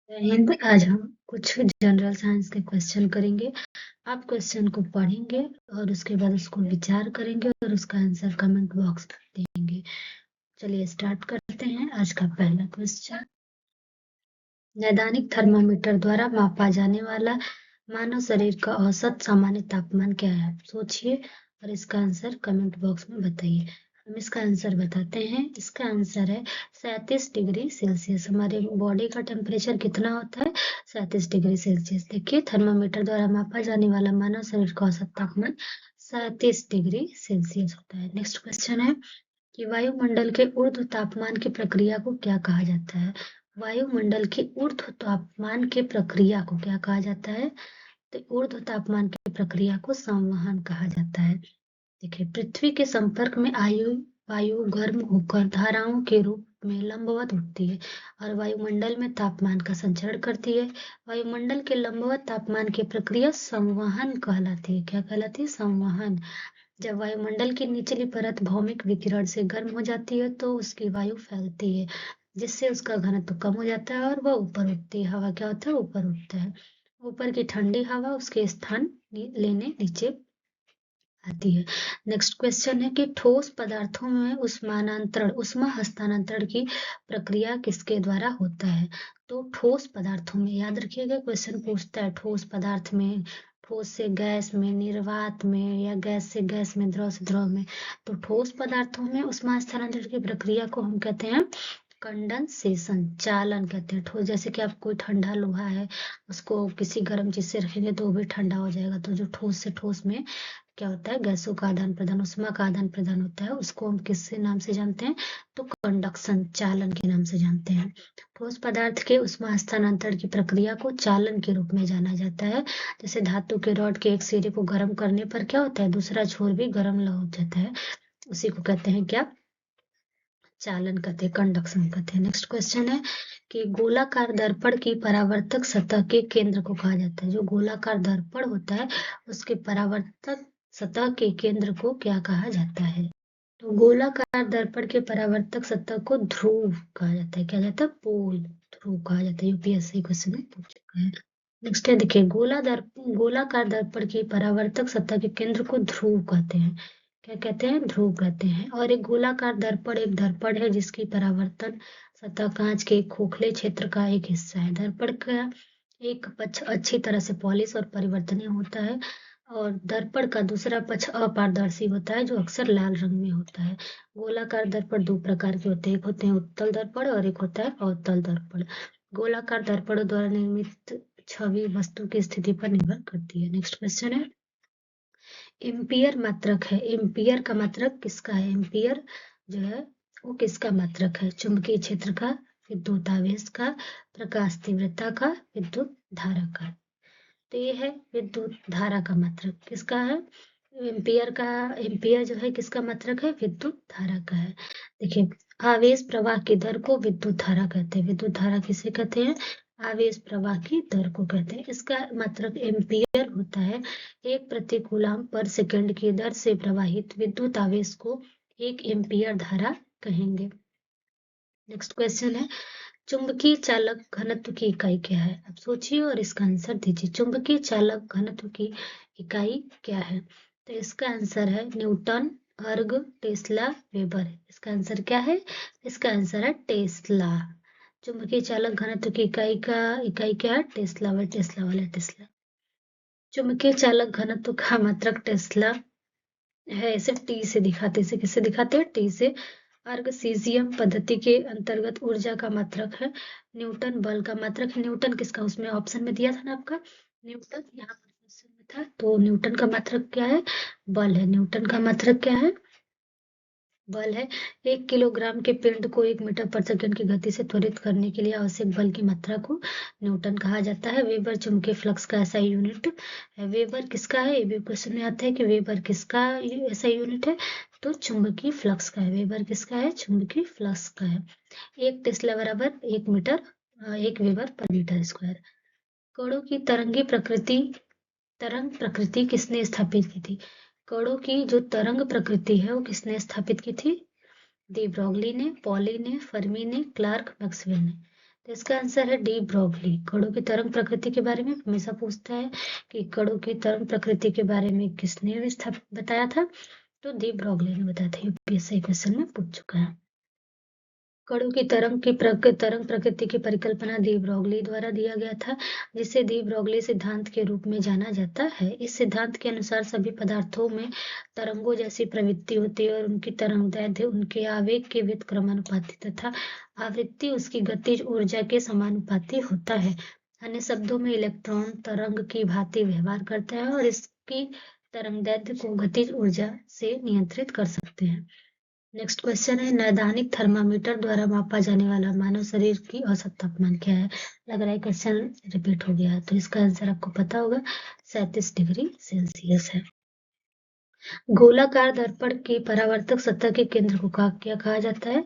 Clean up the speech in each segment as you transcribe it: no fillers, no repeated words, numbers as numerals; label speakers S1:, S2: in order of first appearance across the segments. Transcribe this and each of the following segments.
S1: जय हिंद। आज हम कुछ जनरल साइंस के क्वेश्चन करेंगे। आप क्वेश्चन को पढ़ेंगे और उसके बाद उसको विचार करेंगे और उसका आंसर कमेंट बॉक्स में देंगे। चलिए स्टार्ट करते हैं। आज का पहला क्वेश्चन, नैदानिक थर्मामीटर द्वारा मापा जाने वाला मानव शरीर का औसत सामान्य तापमान क्या है? सोचिए और इसका आंसर कमेंट बॉक्स में बताइए। हम इसका आंसर बताते हैं। इसका आंसर है 37 डिग्री सेल्सियस। हमारे बॉडी का टेम्परेचर कितना होता है? 37 डिग्री सेल्सियस। देखिए, थर्मामीटर द्वारा मापा जाने वाला मानव शरीर का औसत तापमान 37 डिग्री सेल्सियस होता है। नेक्स्ट क्वेश्चन है कि वायुमंडल के ऊर्ध्व तापमान की प्रक्रिया को क्या कहा जाता है? वायुमंडल के ऊर्ध्व तापमान की प्रक्रिया को क्या कहा जाता है? तो ऊर्ध्व तापमान की प्रक्रिया को संवहन कहा जाता है। देखिए, पृथ्वी के संपर्क में वायु गर्म होकर धाराओं के रूप में लंबवत उठती है और वायुमंडल में तापमान का संचरण करती है। वायुमंडल के लंबवत तापमान की प्रक्रिया संवहन कहलाती है। क्या कहलाती है? संवहन। जब वायुमंडल की निचली परत भौमिक विकिरण से गर्म हो जाती है तो उसकी वायु फैलती है, जिससे उसका घनत्व कम हो जाता है और वह ऊपर उठती है। हवा क्या होता है? ऊपर उठता है। ऊपर की ठंडी हवा उसके स्थान लेने नीचे आती है। नेक्स्ट क्वेश्चन है कि ठोस पदार्थों में उष्मा हस्तांतरण की प्रक्रिया किसके द्वारा होता है? तो ठोस पदार्थों में, याद रखिएगा क्वेश्चन पूछता है ठोस पदार्थ में, ठोस से गैस में, निर्वात में, या गैस से गैस में, द्रव से द्रव में। तो ठोस पदार्थों में उष्मा हस्तांतरण की प्रक्रिया को हम कहते हैं कंडेंसेशन, चालन कहते हैं। ठोस, जैसे कि आप कोई ठंडा लोहा है, उसको किसी गर्म चीज से रखेंगे तो वो भी ठंडा हो जाएगा। तो जो ठोस से ठोस में क्या होता है? गैसों का आदान प्रदान, उष्मा का आदान प्रदान होता है। उसको हम किससे नाम से जानते हैं? तो कंडक्शन, चालन के नाम से जानते हैं। ठोस पदार्थ के उष्मा हस्तांतरण की प्रक्रिया को चालन के रूप में जाना जाता है। जैसे धातु के रॉड के एक सिरे को गर्म करने पर क्या होता है? दूसरा छोर भी गर्म हो जाता है। उसी को कहते हैं क्या? चालन कहते हैं, कंडक्शन कहते हैं। नेक्स्ट क्वेश्चन है कि गोलाकार दर्पण की परावर्तक सतह के केंद्र को कहा जाता है। जो गोलाकार दर्पण होता है उसके परावर्तक सतह के केंद्र को क्या कहा जाता है? तो गोलाकार दर्पण के परावर्तक सतह को ध्रुव कहा जाता है। क्या जाता है? पोल, ध्रुव कहा जाता है। यूपीएससी क्वेश्चन में पूछ चुका है। नेक्स्ट है, देखिए, गोलाकार दर्पण की परावर्तक सतह के केंद्र को ध्रुव कहते हैं। क्या कहते हैं? ध्रुव कहते हैं। और एक गोलाकार दर्पण एक दर्पण है जिसकी परावर्तन सतह कांच के खोखले क्षेत्र का एक हिस्सा है। दर्पण का एक पक्ष अच्छी तरह से पॉलिश और परिवर्तनीय होता है और दर्पण का दूसरा पक्ष अपारदर्शी होता है, जो अक्सर लाल रंग में होता है। गोलाकार दर्पण दो प्रकार के होते हैं, एक होते हैं उत्तल दर्पण और एक होता है अवतल दर्पण। गोलाकार दर्पणों द्वारा निर्मित छवि वस्तु की स्थिति पर निर्भर करती है। नेक्स्ट क्वेश्चन है, एम्पियर मात्रक है। एम्पियर का मात्रक किसका है? एम्पियर जो है वो किसका मात्रक है? चुंबकीय क्षेत्र का, विद्युत आवेश का, प्रकाश तीव्रता का, विद्युत धारा का। तो ये है विद्युत धारा का मात्रक। किसका है? एम्पियर का। एम्पियर जो है किसका मात्रक है? विद्युत धारा का है। देखिए, आवेश प्रवाह की दर को विद्युत धारा कहते हैं। विद्युत धारा किसे कहते हैं? आवेश प्रवाह की दर को कहते हैं। इसका मात्रक एम्पियर होता है। एक प्रति कूलम पर सेकंड की दर से प्रवाहित विद्युत आवेश को एक एम्पियर धारा कहेंगे। नेक्स्ट क्वेश्चन है, चुंबकीय चालक घनत्व की इकाई क्या है? अब सोचिए और इसका आंसर दीजिए। चुंबकीय चालक घनत्व की इकाई क्या है? तो इसका आंसर है न्यूटन, अर्ग, टेस्ला, वेबर। इसका आंसर क्या है? इसका आंसर है टेस्ला। चुंबकीय चालक घनत्व की इकाई क्या है? टेस्ला वाला टेस्ला। चुंबकीय चालक घनत्व का मात्रक टेस्ला है। इसे टी से दिखाते, इसे किससे दिखाते हैं? टी से। अर्गसीजियम पद्धति के अंतर्गत ऊर्जा का मात्रक है न्यूटन। बल का मात्रक है न्यूटन। किसका? उसमें ऑप्शन में दिया था ना आपका न्यूटन, यहाँ पर क्वेश्चन में था। तो न्यूटन का मात्रक क्या है? बल है। न्यूटन का मात्रक क्या है? बल है। 1 किलोग्राम के पिंड को 1 मीटर/सेकंड की गति से त्वरित करने के लिए आवश्यक बल की मात्रा को न्यूटन कहा जाता है। वेबर चुंबकीय फ्लक्स का ऐसा यूनिट है। वेबर किसका है? ये भी क्वेश्चन में आता है कि वेबर किसका ऐसा यूनिट है? तो चुंबकीय फ्लक्स का है। वेबर किसका है? चुंबकीय फ्लक्स का है। 1 टेस्ला बराबर 1 मीटर, 1 वेबर/मीटर स्क्वायर। कणों की तरंग प्रकृति किसने स्थापित की थी? कणों की जो तरंग प्रकृति है वो किसने स्थापित की थी? दी ब्रॉगली ने, पॉली ने, फर्मी ने, क्लार्क, मैक्सवेल ने। तो इसका आंसर है डी ब्रोगली। कणों की तरंग प्रकृति के बारे में हमेशा पूछता है कि कणों की तरंग प्रकृति के बारे में किसने बताया था, तो डी ब्रोगली ने बताया था। यूपीएससी क्वेश्चन में पूछ चुका है। कणों की तरंग प्रकृति की परिकल्पना डी ब्रोगली द्वारा दिया गया था, जिसे डी ब्रोगली सिद्धांत के रूप में जाना जाता है। इस सिद्धांत के अनुसार सभी पदार्थों में तरंगों जैसी प्रवृत्ति होती है और उनकी तरंगदैर्घ्य उनके आवेग के व्युत्क्रमानुपाती तथा आवृत्ति उसकी गतिज ऊर्जा के समानुपाती होता है। अन्य शब्दों में इलेक्ट्रॉन तरंग की भांति व्यवहार करता है और इसकी तरंगदैर्घ्य को गतिज ऊर्जा से नियंत्रित कर सकते हैं। नेक्स्ट क्वेश्चन है, नैदानिक थर्मामीटर द्वारा मापा जाने वाला मानव शरीर की औसत तापमान क्या है। लग रहा है क्वेश्चन रिपीट हो गया है, तो इसका आंसर आपको पता होगा 37 डिग्री सेल्सियस है। गोलाकार दर्पण की परावर्तक सतह के केंद्र को क्या कहा जाता है,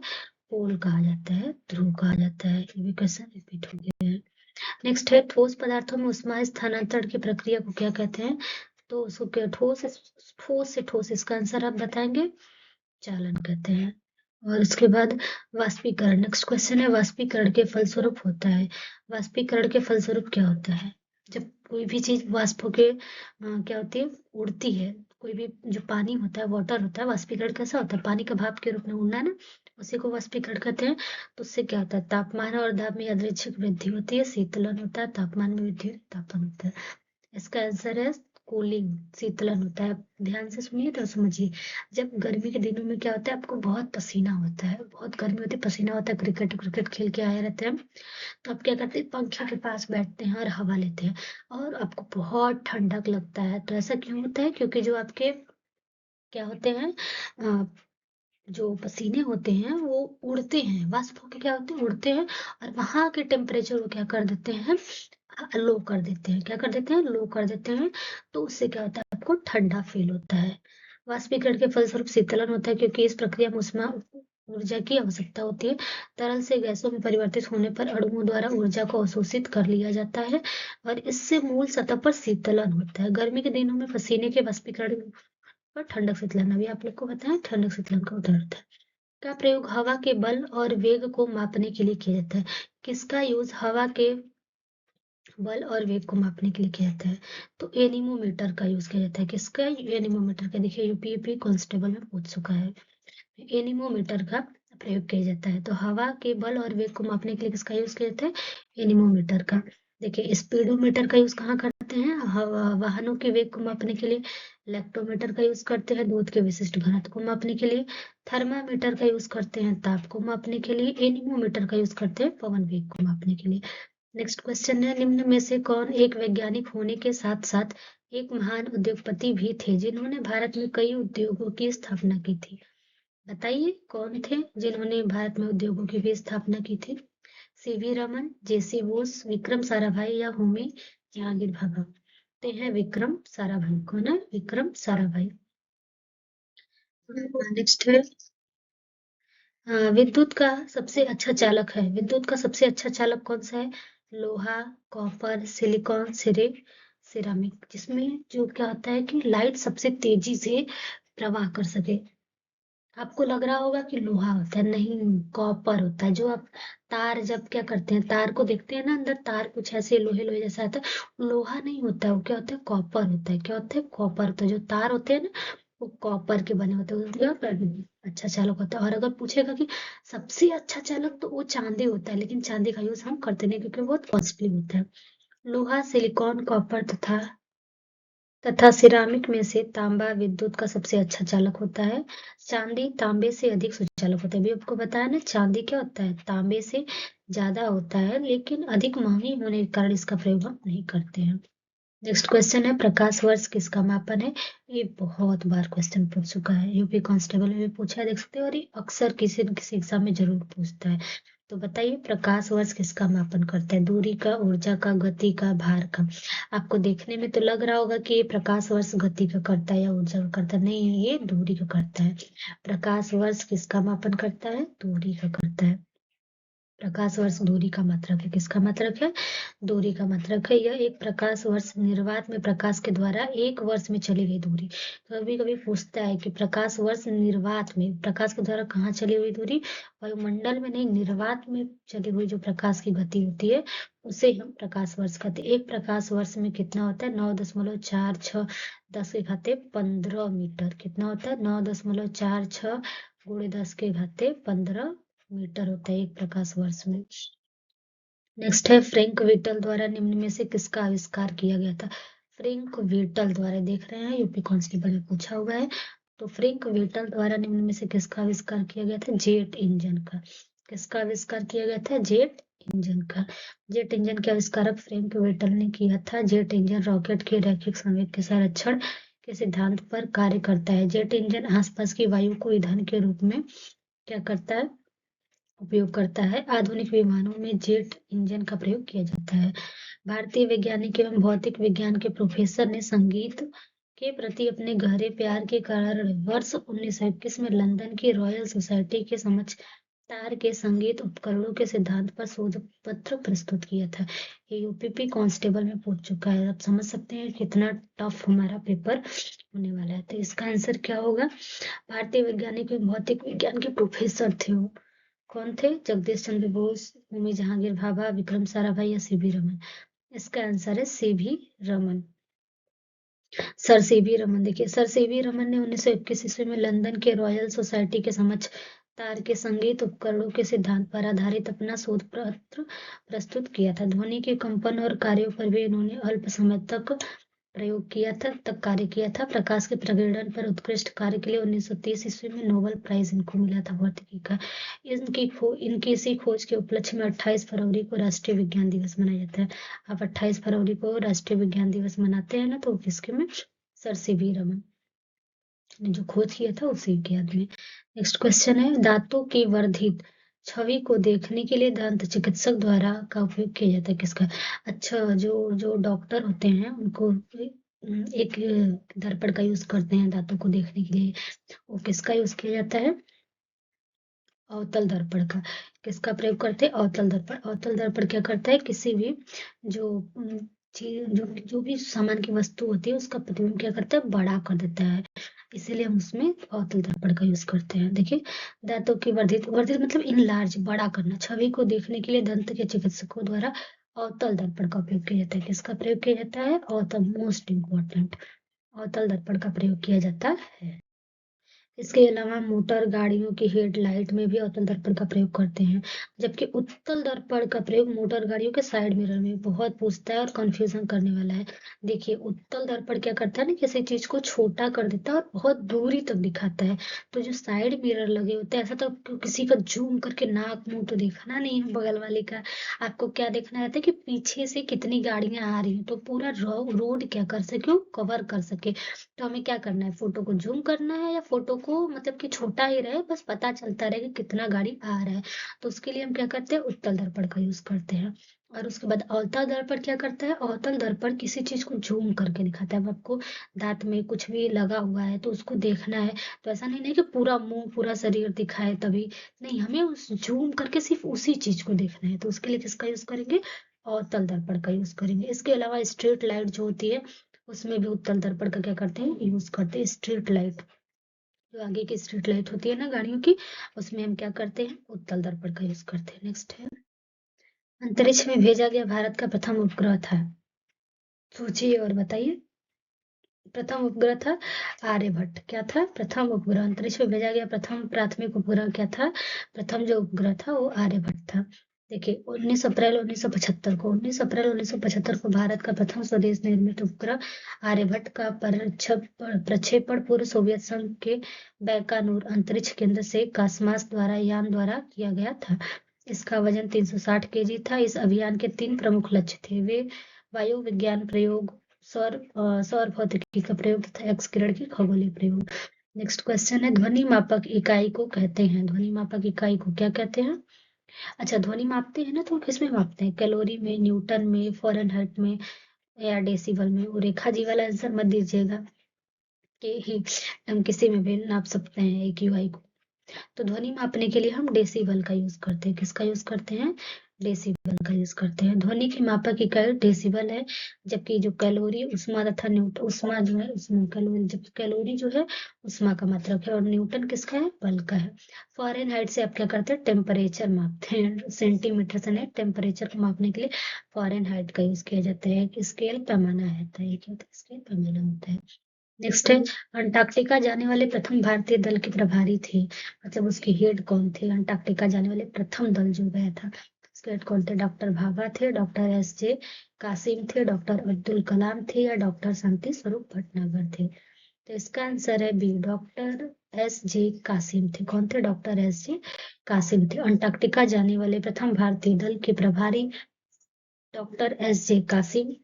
S1: पोल कहा जाता है, ध्रुव कहा जाता है। ये भी क्वेश्चन रिपीट हो गया है। नेक्स्ट है, ठोस पदार्थों में ऊष्मा स्थानांतरण की प्रक्रिया को क्या कहते हैं, तो उसको ठोस से ठोस, इसका आंसर आप बताएंगे, चालन कहते हैं। और उसके बाद वाष्पीकरण। नेक्स्ट क्वेश्चन है, वाष्पीकरण के फलस्वरूप होता है। वाष्पीकरण के फलस्वरूप क्या होता है, जब कोई भी चीज वाष्प होके क्या होती है, उड़ती है। कोई भी जो पानी होता है, वाटर होता है, वाष्पीकरण कैसा होता है, पानी का भाप के रूप में उड़ना है ना, उसी को वाष्पीकरण कहते हैं। तो उससे क्या होता है, तापमान और दाब में यादृच्छिक वृद्धि होती है, शीतलन होता है, तापमान में वृद्धि, तापमान होता है। इसका आंसर है कूलिंग, शीतलन होता है। ध्यान से सुनिए तो समझिए। जब गर्मी के दिनों में क्या होता है, आपको बहुत पसीना होता है, बहुत गर्मी होती है, पसीना होता है, क्रिकेट खेल के आए रहते हैं, तो आप क्या करते हैं, पंखे के पास बैठते हैं और हवा लेते हैं और आपको बहुत ठंडक लगता है। तो ऐसा क्यों होता है, क्योंकि जो आपके क्या होते हैं, जो पसीने होते हैं वो उड़ते हैं, वाष्प होके क्या होते हैं, उड़ते हैं और वहां के टेम्परेचर को क्या कर देते हैं, लो कर देते हैं। क्या कर देते हैं, लो कर देते हैं। तो उससे क्या होता है, आपको ठंडा फील होता है। वाष्पीकरण के फलस्वरूप शीतलन होता है, क्योंकि इस प्रक्रिया में ऊष्मा ऊर्जा की आवश्यकता होती है। तरल से गैसों में परिवर्तित होने पर अणुओं द्वारा ऊर्जा को अवशोषित कर लिया जाता है और इससे मूल सतह पर शीतलन होता है। गर्मी के दिनों में पसीने के वाष्पीकरण पर ठंडक शीतलन, अभी आप लोग को बताएं, ठंडक शीतलन का उदाहरण होता है। का प्रयोग हवा के बल और वेग को मापने के लिए किया जाता है। किसका यूज हवा के बल और वेग को मापने के लिए किया जाता है, तो एनीमोमीटर का यूज किया जाता है। किसका, एनीमोमीटर का। देखिए यूपीएससी कांस्टेबल में पूछ चुका है, एनीमोमीटर का प्रयोग किया जाता है। तो हवा के बल और वेग को मापने के लिए किसका यूज किया जाता है, एनीमोमीटर का। देखिए स्पीडोमीटर का यूज कहाँ करते हैं, वाहनों के वेग को मापने के लिए। लेक्टोमीटर का यूज करते हैं दूध के विशिष्ट घनत्व को मापने के लिए। थर्मामीटर का यूज करते हैं ताप को मापने के लिए। एनीमोमीटर का यूज करते हैं पवन वेग को मापने के लिए। नेक्स्ट क्वेश्चन है, निम्न में से कौन एक वैज्ञानिक होने के साथ साथ एक महान उद्योगपति भी थे जिन्होंने भारत में कई उद्योगों की स्थापना की थी। बताइए कौन थे जिन्होंने भारत में उद्योगों की भी स्थापना की थी। सीवी रमन, जेसी बोस, विक्रम साराभाई या होमी जहांगीर भाभा। ते हैं विक्रम साराभाई। कौन है, विक्रम साराभाई। नेक्स्ट है, विद्युत का सबसे अच्छा चालक है। विद्युत का सबसे अच्छा चालक कौन सा है, लोहा, कॉपर, सिलिकॉन, सिरामिक। जिसमें जो क्या होता है कि लाइट सबसे तेजी से प्रवाह कर सके। आपको लग रहा होगा कि लोहा होता है, नहीं, कॉपर होता है। जो आप तार जब क्या करते हैं, तार को देखते हैं ना, अंदर तार कुछ ऐसे लोहे लोहे जैसा आता है, लोहा नहीं होता है, वो क्या होता है, कॉपर होता है। क्या होता है, कॉपर होता है। जो तार होते हैं ना, वो कॉपर के बने होते हैं, अच्छा चालक होता है। और अगर पूछेगा कि सबसे अच्छा चालक, तो वो चांदी होता है, लेकिन चांदी का यूज हम करते नहीं क्योंकि बहुत कॉस्टली होता है। लोहा, सिलिकॉन, कॉपर तथा सिरामिक में से तांबा विद्युत का सबसे अच्छा चालक होता है। चांदी तांबे से अधिक सुचालक होता है। अभी आपको बताया ना, चांदी क्या होता है, तांबे से ज्यादा होता है, लेकिन अधिक महंगी होने के कारण इसका प्रयोग हम नहीं करते हैं। नेक्स्ट क्वेश्चन है, प्रकाश वर्ष किसका मापन है। ये बहुत बार क्वेश्चन पूछ चुका है, यूपी कांस्टेबल में भी पूछा है, देख सकते हो, और ये अक्सर किसी न किसी एग्जाम में जरूर पूछता है। तो बताइए प्रकाश वर्ष किसका मापन करता है, दूरी का, ऊर्जा का, गति का, भार का। आपको देखने में तो लग रहा होगा कि ये प्रकाश वर्ष गति का करता है या ऊर्जा का करता है, नहीं, ये दूरी का करता है। प्रकाश वर्ष किसका मापन करता है, दूरी का करता है। प्रकाश वर्ष दूरी का मात्रक है। किसका मात्रक है, दूरी का मात्रक है। यह एक प्रकाश वर्ष निर्वात में प्रकाश के द्वारा 1 वर्ष में चली गई दूरी। तो कभी कभी पूछता है कि प्रकाश वर्ष निर्वात में प्रकाश के द्वारा कहाँ चली हुई दूरी, वायुमंडल में नहीं, निर्वात में चली हुई जो प्रकाश की गति होती है उसे हम प्रकाश वर्ष कहते हैं। एक प्रकाश वर्ष में कितना होता है? 9.46 10 के घाते 15 मीटर। कितना होता है? 9.46 गुणे 10 के घाते 15 मीटर होता है एक प्रकाश वर्ष में। नेक्स्ट है फ्रैंक व्हिटल द्वारा निम्न में से किसका आविष्कार किया गया था? फ्रैंक व्हिटल द्वारा, देख रहे हैं यूपी कांस्टेबल में पूछा हुआ है। तो फ्रैंक व्हिटल द्वारा निम्न में से किसका आविष्कार किया गया था? जेट इंजन का। किसका आविष्कार किया गया था? जेट इंजन का। जेट इंजन के आविष्कारक फ्रैंक व्हिटल ने किया था। जेट इंजन रॉकेट के रैखिक संवेग के संरक्षण के सिद्धांत पर कार्य करता है। जेट इंजन आसपास की वायु को ईंधन के रूप में क्या करता है? उपयोग करता है। आधुनिक विमानों में जेट इंजन का प्रयोग किया जाता है। भारतीय वैज्ञानिक एवं भौतिक विज्ञान के प्रोफेसर ने संगीत के प्रति अपने गहरे प्यार के कारण वर्ष 1921 में लंदन की रॉयल सोसाइटी के समक्ष तार के संगीत उपकरणों के सिद्धांत पर शोध पत्र प्रस्तुत किया था। ये यूपीपी कांस्टेबल में पूछ चुका है। आप समझ सकते हैं कितना टफ हमारा पेपर होने वाला है। तो इसका आंसर क्या होगा? भारतीय वैज्ञानिक एवं भौतिक विज्ञान के प्रोफेसर थे वो। कौन थे? जगदीश चंद्र बोस, होमी जहांगीर भाभा, विक्रम साराभाई या सीवी रमन। इसका आंसर है CV Raman. Sir CV Raman. देखिए, सर सीवी रमन ने 1921 ईस्वी में लंदन के रॉयल सोसाइटी के समक्ष तार के संगीत उपकरणों के सिद्धांत पर आधारित अपना शोध पत्र प्रस्तुत किया था। ध्वनि के कंपन और कार्यों पर भी इन्होंने अल्प समय तक प्रयोग किया था, तक कार्य किया था। प्रकाश के प्रकीर्णन पर उत्कृष्ट कार्य के लिए 1930 ईस्वी में नोबेल प्राइज इनको मिला था भौतिकी का। इनकी इसी खोज के उपलक्ष्य में 28 फरवरी को राष्ट्रीय विज्ञान दिवस मनाया जाता है। आप 28 फरवरी को राष्ट्रीय विज्ञान दिवस मनाते हैं ना, तो किसके में? सर सीवी रमन ने जो खोज किया था उसी के याद में। नेक्स्ट क्वेश्चन है, दांतों की वर्धित छवि को देखने के लिए दंत चिकित्सक द्वारा का उपयोग किया जाता है किसका? अच्छा, जो डॉक्टर होते हैं उनको एक दर्पण का यूज करते हैं दांतों को देखने के लिए। वो किसका यूज किया जाता है? अवतल दर्पण का। किसका प्रयोग करते हैं? अवतल दर्पण। अवतल दर्पण क्या करता है? किसी भी जो चीज जो भी सामान की वस्तु होती है उसका प्रतिबिंब क्या करता है? बड़ा कर देता है। इसीलिए हम उसमें अवतल दर्पण का यूज करते हैं। देखिए, दांतों की वर्धित वर्धित मतलब इनलार्ज, बड़ा करना। छवि को देखने के लिए दंत के चिकित्सकों द्वारा अवतल दर्पण का उपयोग किया जाता है। किसका प्रयोग किया जाता है? अवतल, मोस्ट इंपॉर्टेंट, अवतल दर्पण का प्रयोग किया जाता है। इसके अलावा मोटर गाड़ियों की हेडलाइट में भी अवतल दर्पण का प्रयोग करते हैं, जबकि उत्तल दर्पण का प्रयोग मोटर गाड़ियों के साइड मिरर में बहुत पूछता है और कंफ्यूजन करने वाला है। देखिए, उत्तल दर्पण क्या करता है ना, किसी चीज को छोटा कर देता है और बहुत दूरी तक दिखाता है। तो जो साइड मिरर लगे होते हैं, ऐसा तो किसी का जूम करके नाक मुंह तो देखना नहीं है बगल वाले का। आपको क्या देखना रहता है कि पीछे से कितनी गाड़ियां आ रही हैं, तो पूरा रोड क्या कर सके, कवर कर सके। तो हमें क्या करना है? फोटो को जूम करना है या फोटो को मतलब कि छोटा ही रहे, बस पता चलता रहे कि कितना गाड़ी आ रहा है। तो उसके लिए हम क्या करते हैं? उत्तल दर्पण का यूज करते हैं। और उसके बाद अवतल दर्पण क्या करता है? अवतल दर्पण किसी चीज को जूम करके दिखाता है। अब आपको दांत में कुछ भी लगा हुआ है तो उसको देखना है, तो ऐसा नहीं है कि पूरा मुंह पूरा शरीर दिखाए तभी, नहीं, हमें उस जूम करके सिर्फ उसी चीज को देखना है। तो उसके लिए किसका यूज करेंगे? अवतल दर्पण का यूज करेंगे। इसके अलावा स्ट्रीट लाइट जो होती है उसमें भी उत्तल दर्पण का क्या करते हैं? यूज करते हैं। स्ट्रीट लाइट, जो आगे की स्ट्रीट लाइट होती है ना गाड़ियों की, उसमें हम क्या करते हैं? उत्तल दर्पण का यूज करते हैं। नेक्स्ट है, अंतरिक्ष में भेजा गया भारत का प्रथम उपग्रह था। सोचिए और बताइए। प्रथम उपग्रह था आर्यभट्ट। क्या था? प्रथम उपग्रह। अंतरिक्ष में भेजा गया प्रथम प्राथमिक उपग्रह क्या था? प्रथम जो उपग्रह था वो आर्यभट्ट था। देखिए, 19 अप्रैल 1975 को भारत का प्रथम स्वदेश निर्मित उपग्रह आर्यभट्ट का प्रक्षेपण पूर्व सोवियत संघ के बैकानूर अंतरिक्ष केंद्र से कासमास द्वारा यान द्वारा किया गया था। इसका वजन 360 केजी था। इस अभियान के 3 प्रमुख लक्ष्य थे। वे वायु विज्ञान प्रयोग, सौर भौतिकी का प्रयोग तथा एक्स किरण की खगोलीय प्रयोग। नेक्स्ट क्वेश्चन है, ध्वनि मापक इकाई को कहते हैं? ध्वनि मापक इकाई को क्या कहते हैं? अच्छा, ध्वनि मापते हैं ना, तो किसमें मापते हैं? कैलोरी में, न्यूटन में, फ़ारेनहाइट में या डेसिबल में? और रेखा जी वाला आंसर मत दीजिएगा कि ही हम किसी में भी नाप सकते हैं AQI को। तो ध्वनि मापने के लिए हम डेसिबल का यूज करते हैं। किसका यूज करते हैं? डेसिबल का यूज करते हैं। ध्वनि की मापक इकाई डेसिबल है, जबकि जो कैलोरी उष्मा तथा न्यूटन, उष्मा जो है उसमें कैलोरी, जबकि कैलोरी जो है उष्मा का मात्रक है, और न्यूटन किसका है, बल का है। फ़ारेनहाइट से आप क्या करते हैं, टेम्परेचर मापते हैं। सेंटीमीटर से नहीं, टेम्परेचर को मापने के लिए फ़ारेनहाइट का यूज किया जाता है। एक स्केल पैमाना है, तो ये क्या होता है, स्केल पैमाना होता है। नेक्स्ट है, अंटार्कटिका जाने वाले प्रथम भारतीय दल के प्रभारी थे, मतलब उसके हेड कौन थे। अंटार्कटिका जाने वाले प्रथम दल जो गया था, उसके हेड कौन थे, डॉक्टर भाभा थे, डॉक्टर एस.जे. कासिम थे, डॉक्टर अब्दुल कलाम थे, या डॉक्टर शांति स्वरूप भटनागर थे। तो इसका आंसर है बी, डॉक्टर एस.जे. कासिम थे। कौन थे, डॉक्टर एस.जे. कासिम थे। अंटार्कटिका जाने वाले प्रथम भारतीय दल के प्रभारी डॉक्टर एस.जे. कासिम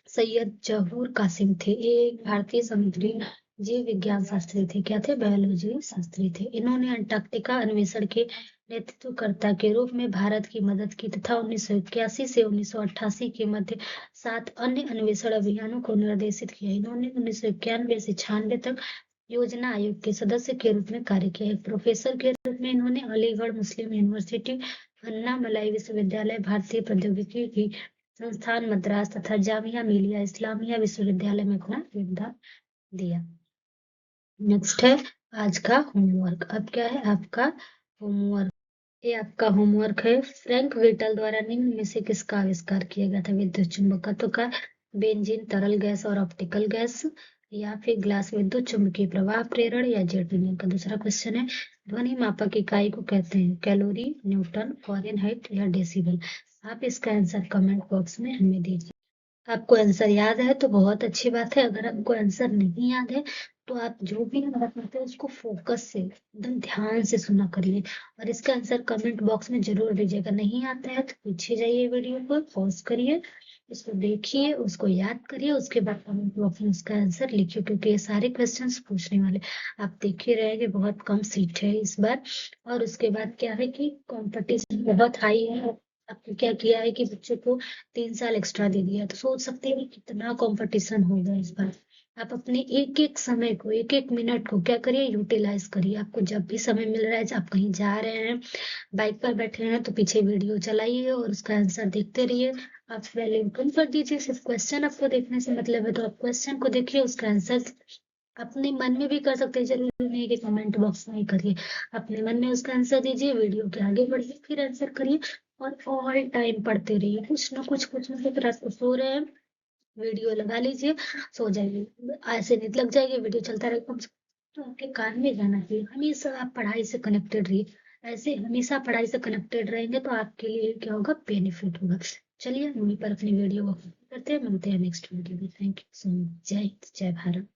S1: सैयद जहूर कासिम थे। ये एक भारतीय समुद्री जीव विज्ञान शास्त्री थे। क्या थे, बायोलॉजी शास्त्री थे। इन्होंने अंटार्कटिका अन्वेषण के नेतृत्वकर्ता के रूप में भारत की मदद की तथा 1981 से 1988 के मध्य 7 अन्य अन्वेषण अभियानों को निर्देशित किया। इन्होंने 1991 से 96 तक योजना आयोग के सदस्य के रूप में कार्य किया। एक प्रोफेसर के रूप में इन्होंने अलीगढ़ मुस्लिम यूनिवर्सिटी, अन्नामलाई विश्वविद्यालय, भारतीय प्रौद्योगिकी की संस्थान मद्रास तथा जामिया मिलिया इस्लामिया विश्वविद्यालय में अपना योगदान दिया। नेक्स्ट है आज का होमवर्क। अब क्या है आपका होमवर्क, ये आपका होमवर्क है। फ्रैंक विटल द्वारा निम्न में से किसका आविष्कार किया गया था, विद्युत चुंबकत्व का, बेंजीन तरल गैस और ऑप्टिकल गैस, या फिर ग्लास विद्युत चुंबकीय प्रवाह प्रेरण, या जेट इंजन का। दूसरा क्वेश्चन है, ध्वनि मापक इकाई को कहते हैं, कैलोरी, न्यूटन, फ़ारेनहाइट या डेसिबल। आप इसका आंसर कमेंट बॉक्स में हमें दीजिए। आपको आंसर याद है तो बहुत अच्छी बात है। अगर आपको आंसर नहीं याद है तो आप जो भी हम बताते हैं उसको फोकस से एकदम ध्यान से सुना करिए, और इसका आंसर कमेंट बॉक्स में जरूर दीजिएगा। नहीं आता है तो पीछे जाइए, वीडियो को पॉज करिए, उसको देखिए, उसको याद करिए, उसके बाद कमेंट बॉक्स में उसका आंसर लिखिए, क्योंकि ये सारे क्वेश्चंस पूछने वाले आप देख ही रहेंगे। बहुत कम सीट है इस बार, और उसके बाद क्या है कि कंपटीशन बहुत हाई है। आपने क्या किया है कि बच्चों को 3 साल एक्स्ट्रा दे दिया, तो सोच सकते हैं कि कितना कंपटीशन होगा इस बार। आप अपने एक एक समय को, एक एक मिनट को क्या करिए, यूटिलाइज करिए। आपको जब भी समय मिल रहा है, आप कहीं जा रहे हैं, बाइक पर बैठे हैं, तो पीछे वीडियो चलाइए और उसका आंसर देखते रहिए। आप वैल्यू कम कर दीजिए, सिर्फ क्वेश्चन आपको देखने से मतलब है, तो आप क्वेश्चन को देखिए, उसका आंसर अपने मन में भी कर सकते हैं। जरूरी नहीं कि कमेंट बॉक्स में ही करिए, अपने मन में उसका आंसर दीजिए, वीडियो के आगे बढ़िए, फिर आंसर करिए, और ऑल टाइम पढ़ते रहिए। कुछ ना कुछ रात को सो रहे हैं, वीडियो लगा लीजिए, सो जाइए, ऐसे नींद लग जाएगी, वीडियो चलता रहेगा। तो आपके कान में जाना चाहिए। हमेशा आप पढ़ाई से कनेक्टेड रहिए, ऐसे हमेशा पढ़ाई से कनेक्टेड रहेंगे तो आपके लिए क्या होगा, बेनिफिट होगा। चलिए, वहीं पर अपनी वीडियो को करते हैं, मिलते हैं नेक्स्ट वीडियो में। Thank you so much. जय हिंद, जय भारत।